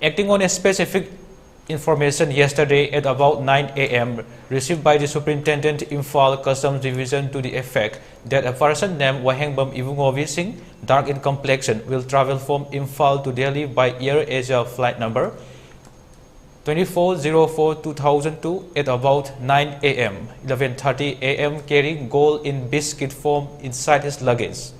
Acting on a specific information yesterday at about 9 a.m. received by the Superintendent Imphal Customs Division to the effect that a person named Wahengbam Ibungovi Singh, dark in complexion, will travel from Imphal to Delhi by Air Asia flight number 2404-2002 at about 9 a.m. 11:30 a.m. carrying gold in biscuit form inside his luggage.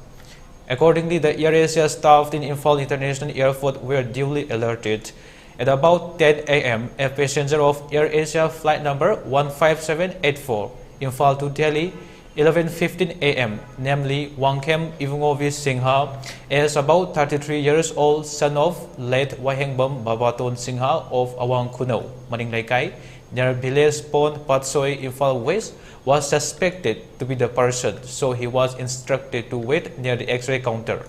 Accordingly, the Air Asia staff in Imphal International Airport were duly alerted. At about 10 a.m., a passenger of Air Asia flight number 15784, Imphal to Delhi, 11:15 a.m., namely Wangkhem Ibungovi Singha, is about 33 years old, son of late Wahengbam Babaton Singha of Awang Kuno, Maninglaikai, near village Pond Patsoi, Imphal West, was suspected to be the person, so he was instructed to wait near the X-ray counter.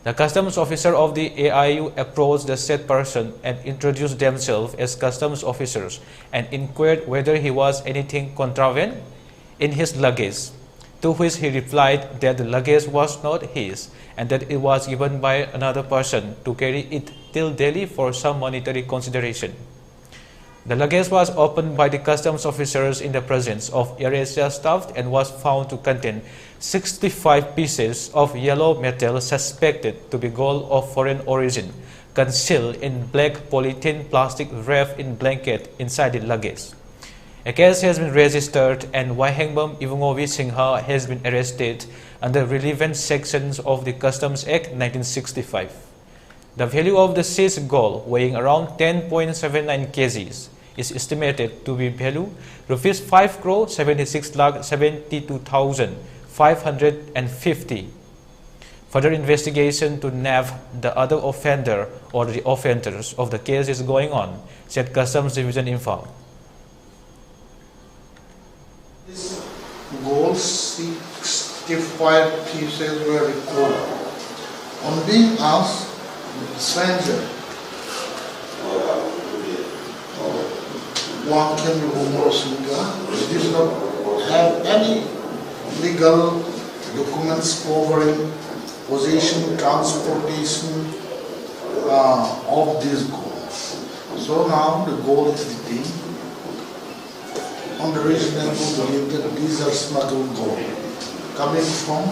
The customs officer of the AIU approached the said person and introduced themselves as customs officers and inquired whether he was anything contraband in his luggage, to which he replied that the luggage was not his and that it was given by another person to carry it till Delhi for some monetary consideration. The luggage was opened by the customs officers in the presence of Air Asia staff and was found to contain 65 pieces of yellow metal suspected to be gold of foreign origin, concealed in black polythene plastic wrapped in blanket inside the luggage. A case has been registered and Wahengbam Ibungovi Singha has been arrested under relevant sections of the Customs Act 1965. The value of the seized gold, weighing around 10.79 kgs, is estimated to be value rupees 5 crore 76 lakh 72,550. Further investigation to nab the other offender or the offenders of the case is going on, said Customs Division Imphal. This gold 65 pieces were recovered. On being asked, the stranger Wangkhem did not have any legal documents covering possession, transportation of this gold. So now the gold is detained on the reasonable belief that these are smuggled gold coming from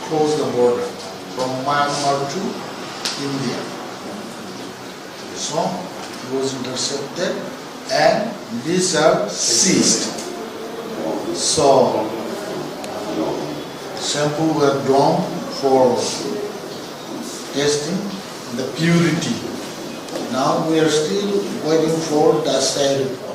across the border from Myanmar to India. So it was intercepted and these are seized. So sample were drawn for testing the purity. Now we are still waiting for the assay report.